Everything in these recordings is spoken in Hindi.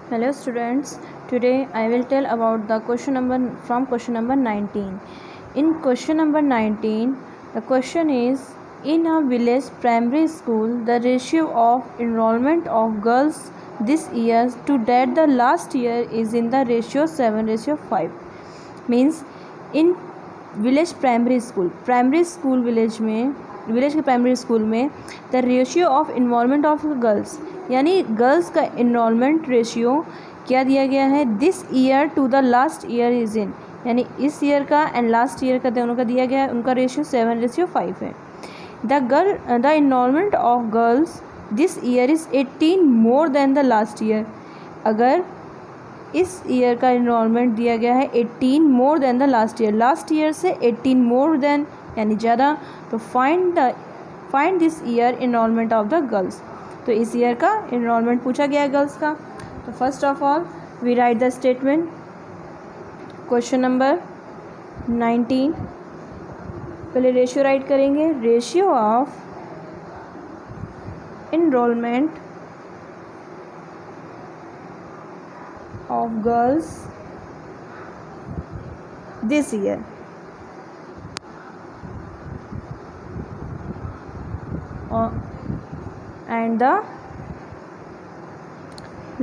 Hello students, today I will tell about the question number 19. In question number 19, the question is, in a village primary school, the ratio of enrollment of girls this year to that the last year is in the ratio 7:5. Means in village primary school village के प्राइमरी स्कूल में the ratio of involvement of girls यानी गर्ल्स का इन्वॉल्वमेंट रेशियो क्या दिया गया है this year to the last year is in यानी इस ईयर का एंड लास्ट ईयर का दोनों का दिया गया है उनका रेशियो 7:5 है। The involvement of girls this year is 18 more then the last year. अगर इस ईयर का इन्वॉल्वमेंट दिया गया है 18 more then the last year से 18 मोर देन यानी ज़्यादा, तो find this year involvement of the girls. तो इस ईयर का इन्वॉल्वमेंट पूछा गया है गर्ल्स का। तो first of all we write the statement. Question number 19 पहले रेशियो राइट करेंगे। Ratio of enrolment of girls this year and the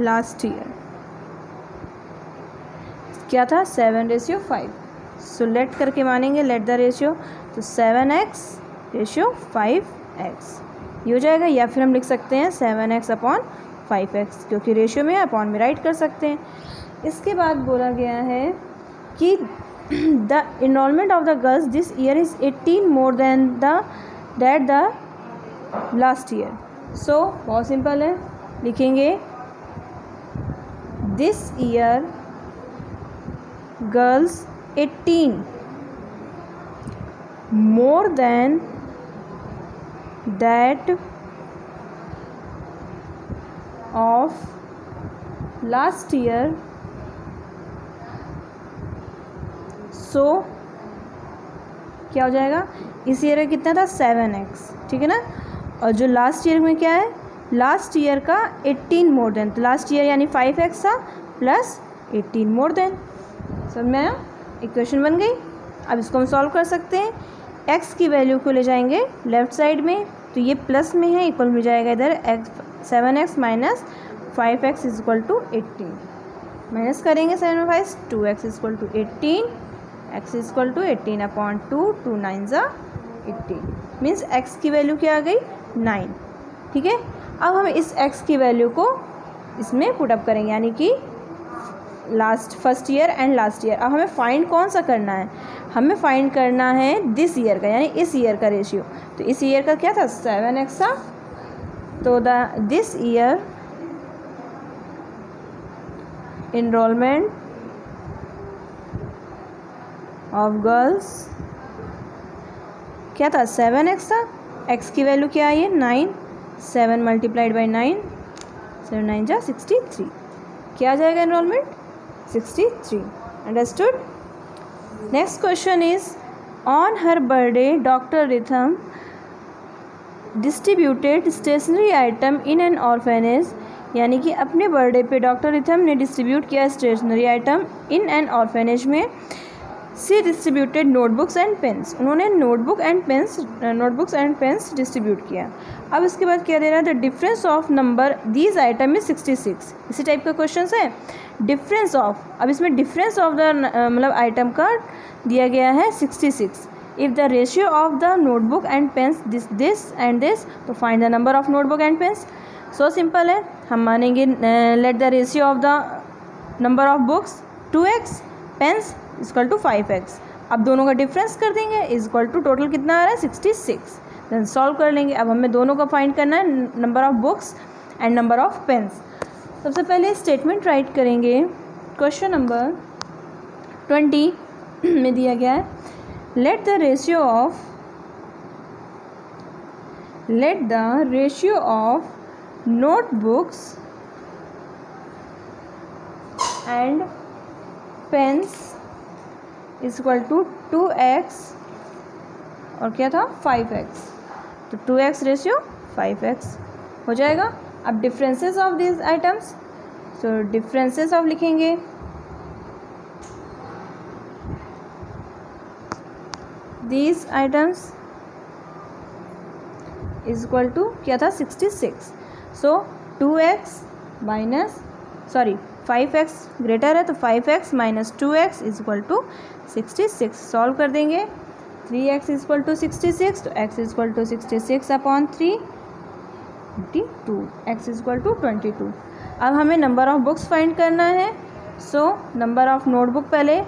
last year क्या था 7:5। सो लेट करके मानेंगे लेट द रेशियो, तो 7x रेशियो 5x ये हो जाएगा, या फिर हम लिख सकते हैं 7x अपॉन 5x क्योंकि रेशियो में अपॉन में राइट कर सकते हैं। इसके बाद बोला गया है कि the enrollment of the girls this year is 18 more than that the last year. So बहुत सिंपल है, लिखेंगे this year girls 18 more than that of last year. So क्या हो जाएगा, इस ईयर का कितना था 7x, ठीक है ना, और जो लास्ट ईयर में क्या है लास्ट ईयर का 18 मोर देन, तो लास्ट ईयर यानी 5x था प्लस 18 मोर देन। समझ में आया, इक्वेशन बन गई। अब इसको हम सॉल्व कर सकते हैं। x की वैल्यू को ले जाएंगे लेफ्ट साइड में, तो ये प्लस में है, इक्वल में जाएगा इधर 7x minus 5x is equal to 18। Minus करेंगे 7 में 5, 2x is equal to 18, x is equal to 18 upon 2, 2 9 ज़ा 18 मीन्स x की वैल्यू क्या आ गई 9। ठीक है, अब हम इस x की वैल्यू को इसमें पुटअप करेंगे यानी कि first year and last year. अब हमें फाइंड कौन सा करना है, हमें फाइंड करना है दिस ईयर का यानी इस ईयर का रेशियो। तो इस ईयर का क्या था 7x था, तो this year enrollment of girls क्या था 7x था, x की वैल्यू क्या आई है 9, 7 मल्टीप्लाइड बाई 9, 7 9 जा 63, क्या आ जाएगा enrolment 63। Understood. Next question is on her birthday doctor Rhythm distributed stationery item in an orphanage यानी कि अपने बर्थडे पे डॉक्टर रिथम ने डिस्ट्रीब्यूट किया stationery item in an orphanage में। She distributed notebooks and pens, उन्होंने नोटबुक्स एंड पेन्स डिस्ट्रीब्यूट किया। अब इसके बाद क्या दे रहा है the difference of number these item is 66। इसी टाइप का क्वेश्चन है डिफरेंस ऑफ, अब इसमें डिफरेंस ऑफ द मतलब आइटम का दिया गया है 66। If the ratio of the notebook and pens this and this, तो find the number of notebook and pens. So simple है, हम मानेंगे let the ratio of the number of books 2x pens equal to 5x। अब दोनों का डिफरेंस कर देंगे इज इक्वल टू टोटल कितना आ रहा है 66। देन सॉल्व कर लेंगे। अब हमें दोनों का फाइंड करना है number of books and number of pens. सबसे पहले स्टेटमेंट राइट करेंगे। क्वेश्चन नंबर 20 में दिया गया है let the ratio of notebooks and pens is equal to 2x और क्या था 5x, तो 2x रेशियो 5x हो जाएगा। अब differences of this items, so differences of लिखेंगे, these items is equal to क्या था 66. सो 2x माइनस 5x ग्रेटर है तो 5x minus 2x is equal to 66. Solve कर देंगे. 3x इज इक्वल टू 66 तो x is equal to 66 upon 3 22. x is equal to 22. अब हमें नंबर ऑफ बुक्स फाइंड करना है. सो नंबर ऑफ नोटबुक पहले,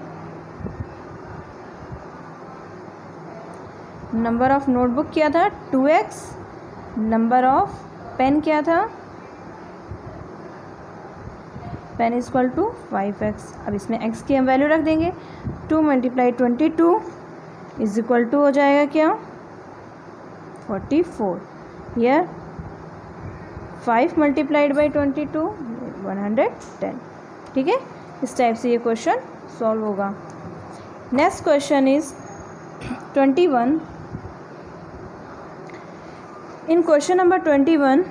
नंबर ऑफ नोटबुक क्या था 2x, नंबर ऑफ पेन क्या था, pen is equal to 5x. अब इसमें x की हम वैल्यू रख देंगे. 2 मल्टीप्लाई 22 इज इक्वल टू हो जाएगा क्या 44. Here 5 multiplied by 22 110. ठीक है, इस टाइप से ये क्वेश्चन सॉल्व होगा. Next question is 21. In question number 21,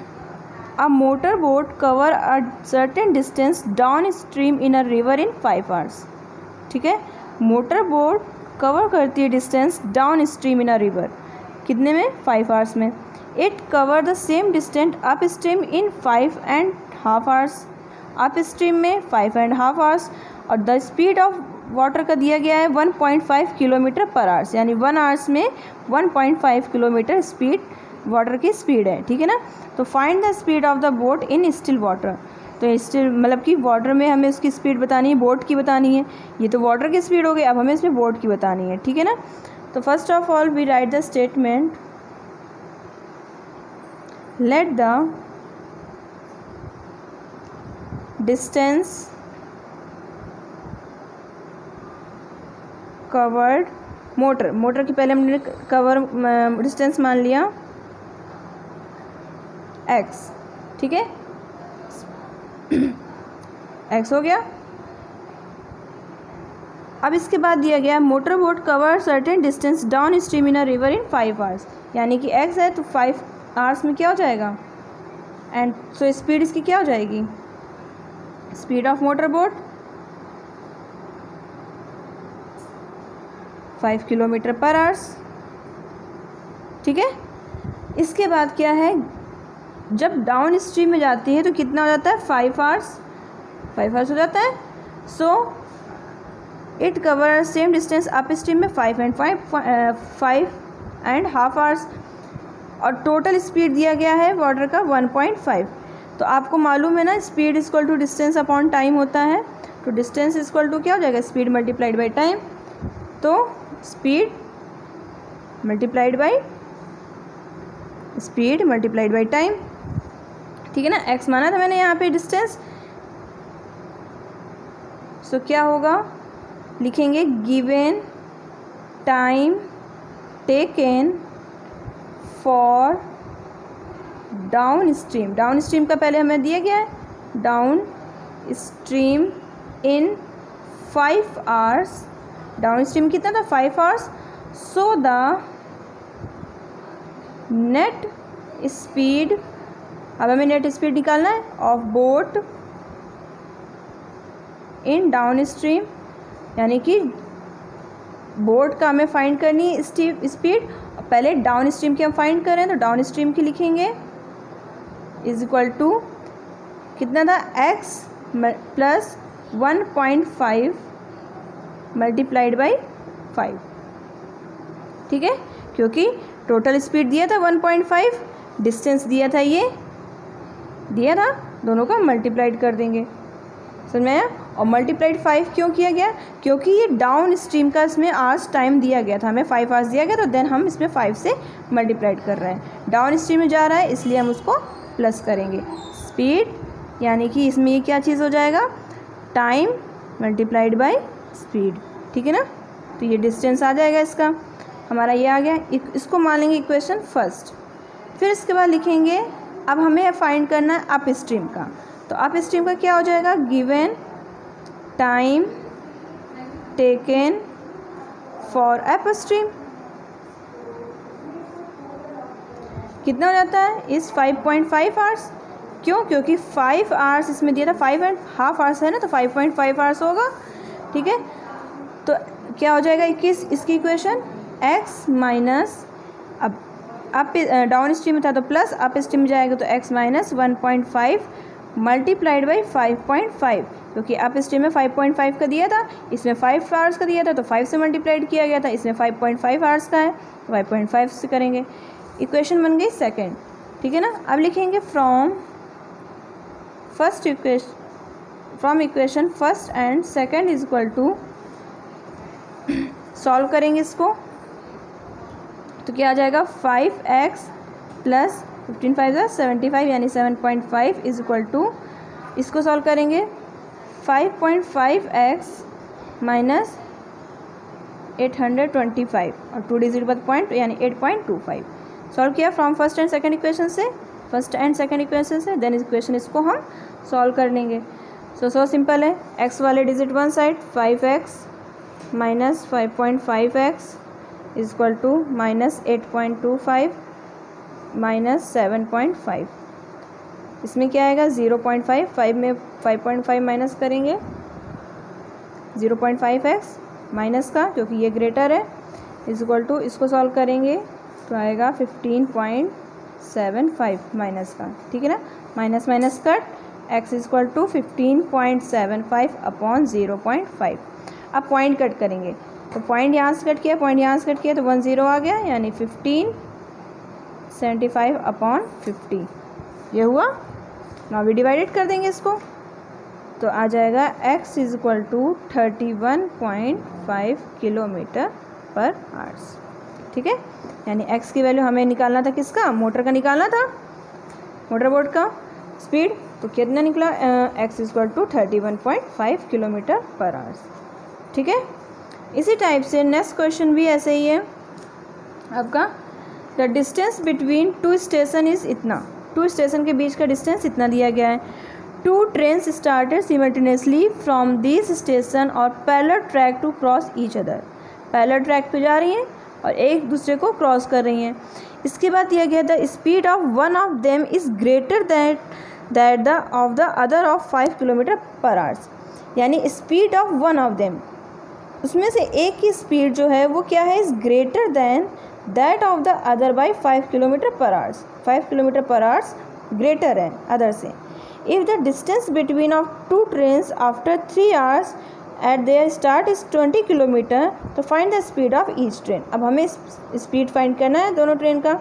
a motorboat cover a certain distance downstream in a river in 5 hours. ठीक है, मोटर बोट कवर करती है distance down stream in a river. कितने में 5 आवर्स में. It cover the same distance up stream in 5.5 hours. Up stream में 5.5 hours. और द स्पीड ऑफ वाटर का दिया गया है 1.5 किलोमीटर पर आवर्स, यानी 1 आवर्स में 1.5 किलोमीटर स्पीड वाटर की स्पीड है. ठीक है ना. तो find the speed of the boat in still water. तो स्टिल मतलब कि वाटर में हमें उसकी स्पीड बतानी है, बोट की बतानी है. ये तो वाटर की स्पीड हो गई, अब हमें इसमें बोट की बतानी है. ठीक है ना. तो first of all we write the statement, let the distance covered motor की पहले हमने कवर डिस्टेंस मान लिया x. ठीक है, x हो गया. अब इसके बाद दिया गया motor boat cover certain distance down stream in a river in 5 hours, यानी कि x है तो 5 hours में क्या हो जाएगा. एंड सो स्पीड इसकी क्या हो जाएगी, speed of motor boat 5 kilometre per hours. ठीक है. इसके बाद क्या है, जब डाउन स्ट्रीम में जाती है तो कितना हो जाता है 5 आवर्स हो जाता है. So it cover same distance up stream में 5.5 आवर्स. और टोटल स्पीड दिया गया है वाटर का 1.5. तो आपको मालूम है ना speed equal to distance upon time होता है. तो डिस्टेंस इक्वल टू क्या हो जाएगा, स्पीड मल्टीप्लाइड बाई टाइम. तो स्पीड मल्टीप्लाइड बाई टाइम. ठीक है ना. x माना था मैंने यहाँ पे डिस्टेंस. सो क्या होगा, लिखेंगे given time taken for down stream का पहले हमें दिया गया है down stream in 5 hours. Down stream कितना था 5 hours. So the net speed, अब हमें नेट स्पीड निकालना है of boat in down stream, यानी कि बोट का हमें फाइंड करनी है स्पीड. पहले डाउन स्ट्रीम की हम फाइंड करें तो डाउन स्ट्रीम की लिखेंगे इज इक्वल टू कितना था x प्लस 1.5 मल्टीप्लाइड बाई 5. ठीक है, क्योंकि टोटल स्पीड दिया था 1.5, डिस्टेंस दिया था दोनों का मल्टीप्लाइड कर देंगे. समझ में आया. और मल्टीप्लाइड 5 क्यों किया गया, क्योंकि ये डाउन स्ट्रीम का इसमें आवर्स टाइम दिया गया था, हमें 5 hours दिया गया, तो देन हम इसमें 5 से मल्टीप्लाइड कर रहे हैं. डाउन स्ट्रीम में जा रहा है इसलिए हम उसको प्लस करेंगे. स्पीड यानी कि इसमें ये क्या चीज़ हो जाएगा, टाइम मल्टीप्लाइड बाई स्पीड. ठीक है ना. तो ये डिस्टेंस आ जाएगा इसका, हमारा ये आ गया. इसको मान लेंगे इक्वेशन फर्स्ट. फिर इसके बाद लिखेंगे, अब हमें फाइंड करना है अप स्ट्रीम का. तो अप स्ट्रीम का क्या हो जाएगा, given time taken for up stream कितना हो जाता है, इस 5.5 hours. क्यों? क्योंकि 5 आवर्स इसमें दिया था, 5.5 आवर्स है ना, तो 5.5 आवर्स होगा। ठीक है, तो क्या हो जाएगा 21 इसकी इक्वेशन, x माइनस, अब अप डाउन स्ट्रीम में था तो प्लस, अप स्ट्रीम में जाएगा तो x माइनस 1.5 मल्टीप्लाइड बाई 5.5, क्योंकि अप स्ट्रीम में 5.5 का दिया था, इसमें 5 आवर्स का दिया था तो 5 से मल्टीप्लाइड किया गया था, इसमें 5.5 आवर्स का है तो 5.5 से करेंगे। इक्वेशन बन गई सेकंड। ठीक है ना, अब लिखेंगे from equation first and second is equal to, solve करेंगे इसको तो क्या आ जाएगा 5x प्लस 15 5 75 यानी 7.5 इज इक्वल टू, इसको सॉल्व करेंगे 5.5x माइनस 825 और 2 डिजिट बाद पॉइंट यानी 8.25। सॉल्व किया from first and second equation से, देन इक्वेशन इसको हम सॉल्व कर लेंगे। सो सिंपल है, x वाले digit one side 5x minus 5.5x is equal to minus 8.25 minus 7.5, इसमें क्या आएगा 0.5, 5 में 5.5 माइनस करेंगे 0.5x माइनस का, क्योंकि ये ग्रेटर है, इज इक्वल टू, इसको सॉल्व करेंगे तो आएगा 15.75 माइनस का। ठीक है ना, minus minus cut, x is equal to 15.75 upon 0.5। अब पॉइंट कट करेंगे तो पॉइंट यहाँ से कट किया, तो 10 आ गया, यानी 1575 अपॉन 50 ये हुआ। नाउ भी डिवाइडेड कर देंगे इसको तो आ जाएगा x is equal to 31.5 kilometre per hours. ठीक है, यानी x की वैल्यू हमें निकालना था, किसका? मोटर का निकालना था, मोटर बोट का स्पीड, तो कितना निकला x is equal to 31.5 kilometre per hours. ठीक है, इसी टाइप से नेक्स्ट क्वेश्चन भी ऐसे ही है आपका, the distance between two station is इतना, 2 स्टेशन के बीच का डिस्टेंस इतना दिया गया है। 2 trains started simultaneously from this station और parallel track to cross each other, parallel track पे जा रही हैं और एक दूसरे को क्रॉस कर रही हैं। इसके बाद दिया गया the speed of one of them is greater that the of the other of 5 kilometre per hours, यानी speed of one of them, उसमें से एक की स्पीड जो है वो क्या है, is greater than that of the other by 5 kilometre per hours, 5 kilometre per hours greater है अदर से। If the distance between of 2 trains after 3 hours at their start is 20 kilometre, तो find the speed of each train. अब हमें स्पीड फाइंड करना है दोनों ट्रेन का।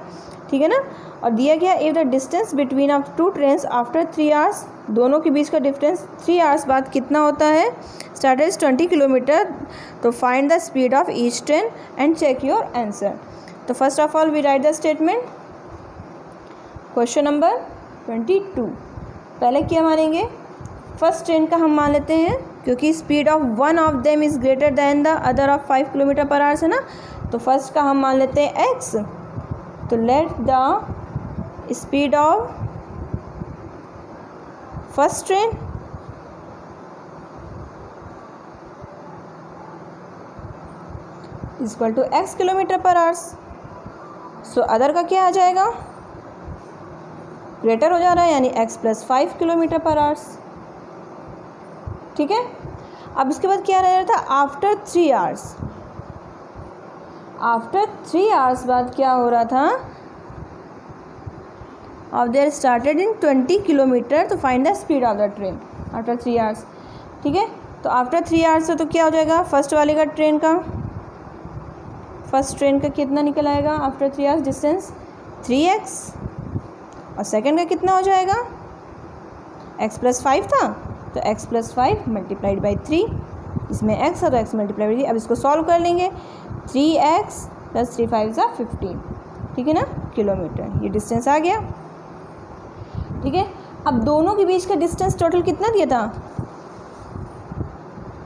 ठीक है ना, और दिया गया if the distance between of 2 trains after 3 hours, दोनों के बीच का डिफरेंस 3 आवर्स बाद कितना होता है, स्टार्टेड इज 20 किलोमीटर, तो find the speed of each train and check your answer. तो first of all we write the statement, question number 22। पहले क्या मानेंगे, फर्स्ट ट्रेन का हम मान लेते हैं, क्योंकि speed of one of them is greater then the other of 5 kilometre per hours है ना, तो फर्स्ट का हम मान लेते हैं x, तो let the speed of first train is equal to x kilometre per hours. So other का क्या आ जाएगा, ग्रेटर हो जा रहा है, यानी x plus 5 kilometre per hours. ठीक है, अब इसके बाद क्या रह रहा था, आफ्टर 3 आवर्स, आफ्टर 3 आवर्स बाद क्या हो रहा था, of their started in 20 kilometre, तो find the speed of the train after 3 hours. ठीक है, तो आफ्टर 3 आवर्स से तो क्या हो जाएगा, फर्स्ट वाले का ट्रेन का, फर्स्ट ट्रेन का कितना निकल आएगा आफ्टर 3 आवर्स डिस्टेंस 3x, और सेकंड का कितना हो जाएगा, x प्लस 5 था तो x प्लस 5 मल्टीप्लाइड बाई 3, इसमें x है तो x मल्टीप्लाइड बाई 3। अब इसको सॉल्व कर लेंगे, 3x प्लस 3 5 ज़ा 15, ठीक है ना, किलोमीटर, ये डिस्टेंस आ गया। ठीक है, अब दोनों के बीच का डिस्टेंस टोटल कितना दिया था,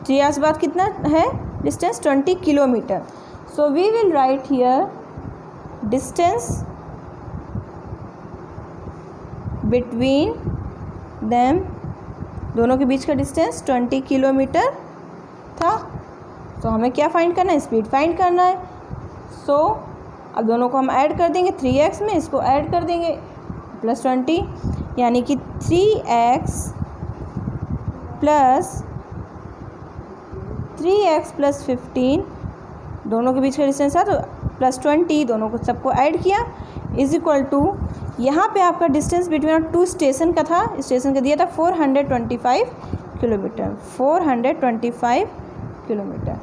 3 आवर्स बाद कितना है distance, 20 kilometre. So we will write here distance between them, दोनों के बीच का डिस्टेंस 20 किलोमीटर था, तो हमें क्या फाइंड करना है, स्पीड फाइंड करना है। सो अब दोनों को हम ऐड कर देंगे 3x में, इसको ऐड कर देंगे प्लस 20, यानी कि 3x प्लस 15 दोनों के बीच का डिस्टेंस था तो प्लस 20 दोनों को सबको ऐड किया इज इक्वल टू यहाँ पे आपका डिस्टेंस बिटवीन टू स्टेशन का था, स्टेशन का दिया था 425 kilometre, 425 kilometre.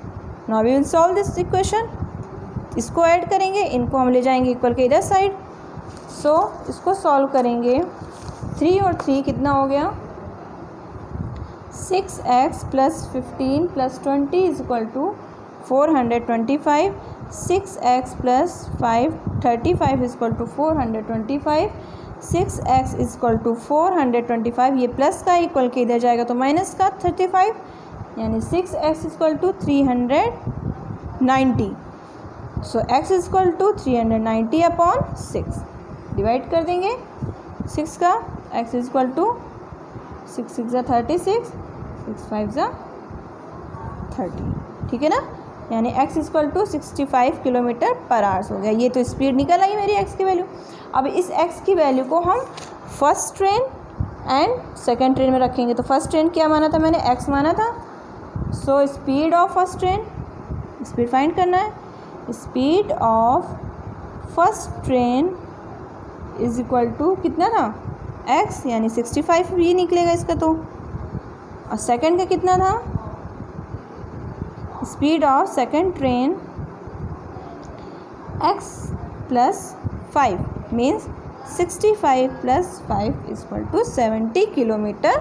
Now we will solve this equation. इसको ऐड करेंगे, इनको हम ले जाएंगे इक्वल के इधर साइड। सो इसको सॉल्व करेंगे, 3 और 3 कितना हो गया 6x plus 15 plus 20 is equal to 425, 6x plus 5 35 is equal to 425, 6x is equal to 425, ये प्लस का इक्वल के इधर जाएगा तो माइनस का 35, यानी 6x is equal to 390। So x is equal to 390 upon 6 divide कर देंगे 6 का, x इज इक्वल टू 6 6 36, 6 5 30, ठीक है ना। यानी x is equal to 65 kilometre per hours हो गया। ये तो स्पीड निकल आई मेरी x की वैल्यू। अब इस x की वैल्यू को हम first train and second train में रखेंगे। तो फर्स्ट ट्रेन क्या माना था मैंने, x माना था। So speed of first train, speed find करना है, speed of first train is equal to कितना था x, यानी 65 ही निकलेगा इसका तो। और सेकंड का कितना था, speed of second train x plus 5 means 65 plus 5 is equal to 70 kilometre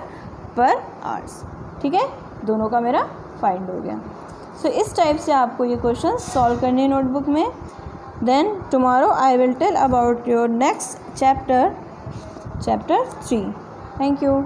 per hours, ठीक है। दोनों का मेरा फाइंड हो गया। सो इस टाइप से आपको ये क्वेश्चन सॉल्व करने हैं नोटबुक में। Then tomorrow I will tell about your next chapter 3। Thank you.